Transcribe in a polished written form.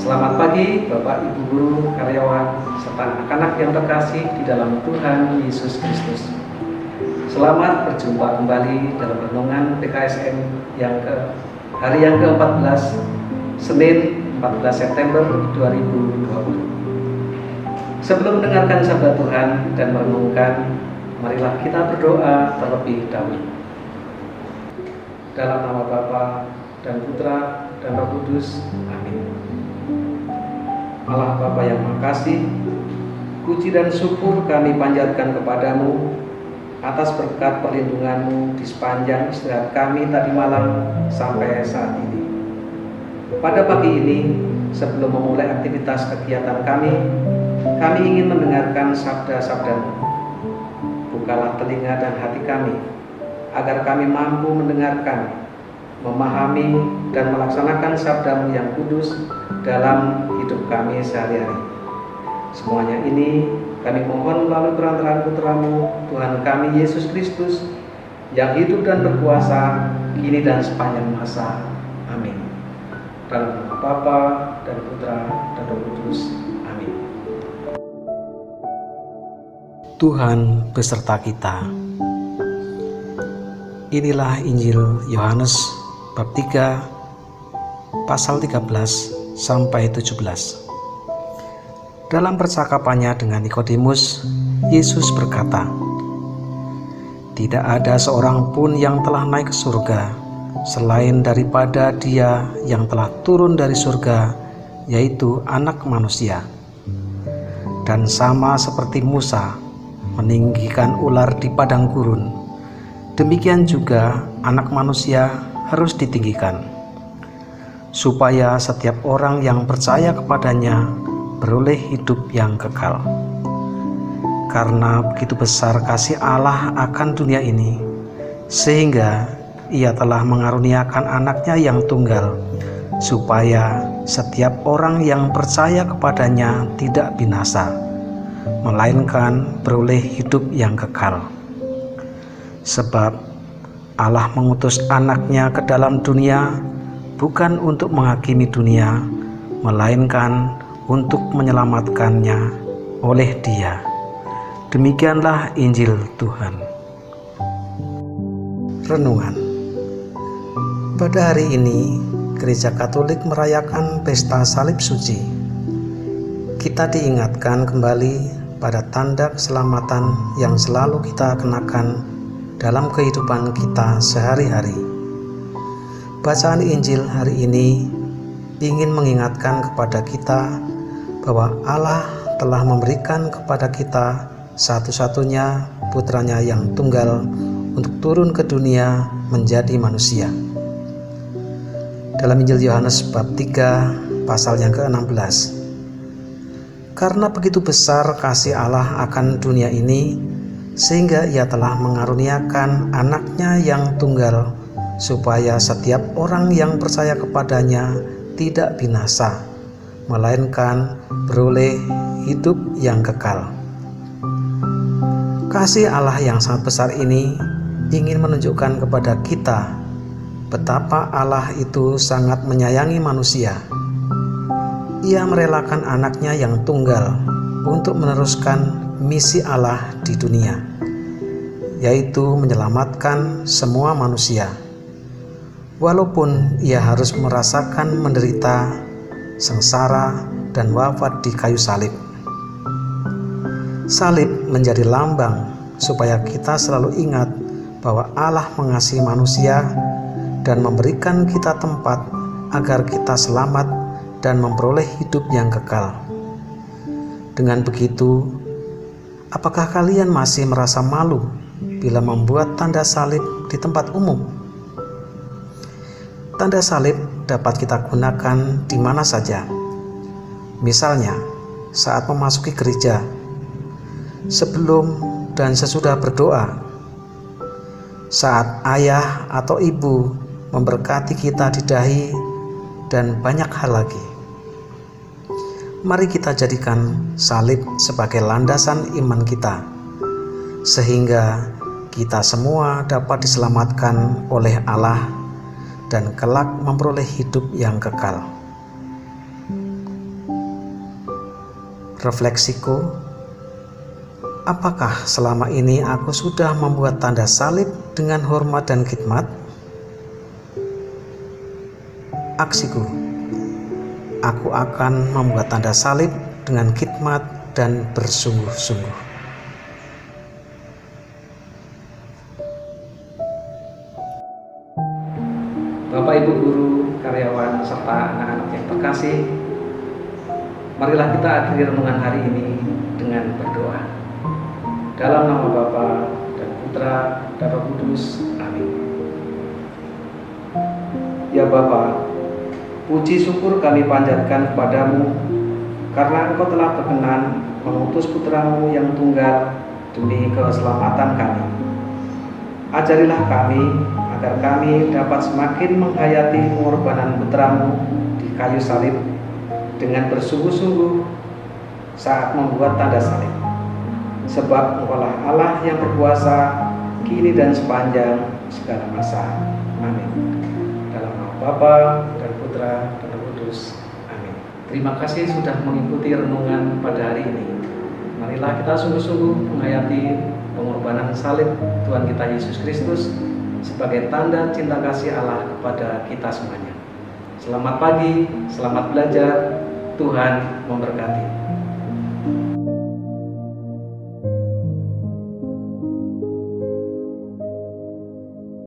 Selamat pagi Bapak Ibu Guru, karyawan, serta anak-anak yang terkasih di dalam Tuhan Yesus Kristus. Selamat berjumpa kembali dalam renungan PKSM hari yang ke-14, Senin 14 September 2020. Sebelum mendengarkan sabda Tuhan dan merenungkan, marilah kita berdoa terlebih dahulu. Dalam nama Bapa dan Putra dan Roh Kudus, amin. Allah Bapa yang makasih, puji dan syukur kami panjatkan kepadamu atas berkat perlindunganmu di sepanjang istirahat kami tadi malam sampai saat ini. Pada pagi ini, sebelum memulai aktivitas kegiatan kami ingin mendengarkan sabda-sabdamu. Bukalah telinga dan hati kami, agar kami mampu mendengarkan, memahami, dan melaksanakan sabdamu yang kudus dalam hidup kami sehari-hari. Semuanya ini kami mohon melalui perantaraan Putramu, Tuhan kami Yesus Kristus, yang hidup dan berkuasa kini dan sepanjang masa. Amin. Dalam nama Bapa dan Putra dan Roh Kudus. Amin. Tuhan beserta kita. Inilah Injil Yohanes bab 3 pasal 13 sampai 17. Dalam percakapannya dengan Nikodemus, Yesus berkata, "Tidak ada seorang pun yang telah naik ke surga selain daripada Dia yang telah turun dari surga, yaitu Anak Manusia. Dan sama seperti Musa meninggikan ular di padang gurun, demikian juga Anak Manusia harus ditinggikan, supaya setiap orang yang percaya kepadanya beroleh hidup yang kekal. Karena begitu besar kasih Allah akan dunia ini, sehingga Ia telah mengaruniakan anaknya yang tunggal, supaya setiap orang yang percaya kepadanya tidak binasa, melainkan beroleh hidup yang kekal. Sebab Allah mengutus anaknya ke dalam dunia bukan untuk menghakimi dunia, melainkan untuk menyelamatkannya oleh Dia." Demikianlah Injil Tuhan. Renungan. Pada hari ini, Gereja Katolik merayakan pesta Salib Suci. Kita diingatkan kembali pada tanda keselamatan yang selalu kita kenakan dalam kehidupan kita sehari-hari. Bacaan Injil hari ini ingin mengingatkan kepada kita bahwa Allah telah memberikan kepada kita satu-satunya putranya yang tunggal untuk turun ke dunia menjadi manusia. Dalam Injil Yohanes bab 3 pasal yang ke-16. Karena begitu besar kasih Allah akan dunia ini, sehingga Ia telah mengaruniakan anaknya yang tunggal, supaya setiap orang yang percaya kepadanya tidak binasa, melainkan beroleh hidup yang kekal. Kasih Allah yang sangat besar ini ingin menunjukkan kepada kita betapa Allah itu sangat menyayangi manusia. Ia merelakan anaknya yang tunggal untuk meneruskan misi Allah di dunia, yaitu menyelamatkan semua manusia. Walaupun Ia harus merasakan menderita, sengsara, dan wafat di kayu salib. Salib menjadi lambang supaya kita selalu ingat bahwa Allah mengasihi manusia dan memberikan kita tempat agar kita selamat dan memperoleh hidup yang kekal. Dengan begitu, apakah kalian masih merasa malu bila membuat tanda salib di tempat umum? Tanda salib dapat kita gunakan di mana saja. Misalnya, saat memasuki gereja, sebelum dan sesudah berdoa, saat ayah atau ibu memberkati kita di dahi, dan banyak hal lagi. Mari kita jadikan salib sebagai landasan iman kita, sehingga kita semua dapat diselamatkan oleh Allah dan kelak memperoleh hidup yang kekal. Refleksiku, apakah selama ini aku sudah membuat tanda salib dengan hormat dan khidmat? Aksiku, aku akan membuat tanda salib dengan khidmat dan bersungguh-sungguh. Bapak, Ibu guru, karyawan, serta anak-anak yang terkasih, marilah kita akhiri renungan hari ini dengan berdoa. Dalam nama Bapa dan Putra dan Roh Kudus. Amin. Ya Bapa, puji syukur kami panjatkan kepadamu karena Engkau telah berkenan mengutus Putramu yang tunggal demi keselamatan kami. Ajarilah kami agar kami dapat semakin menghayati pengorbanan Putramu di kayu salib dengan bersungguh-sungguh saat membuat tanda salib. Sebab Engkaulah Allah yang berkuasa kini dan sepanjang segala masa. Amin. Dalam nama Bapa dan Putra dan Roh Kudus. Amin. Terima kasih sudah mengikuti renungan pada hari ini. Marilah kita sungguh-sungguh menghayati pengorbanan salib Tuhan kita Yesus Kristus sebagai tanda cinta kasih Allah kepada kita semuanya. Selamat pagi, selamat belajar, Tuhan memberkati.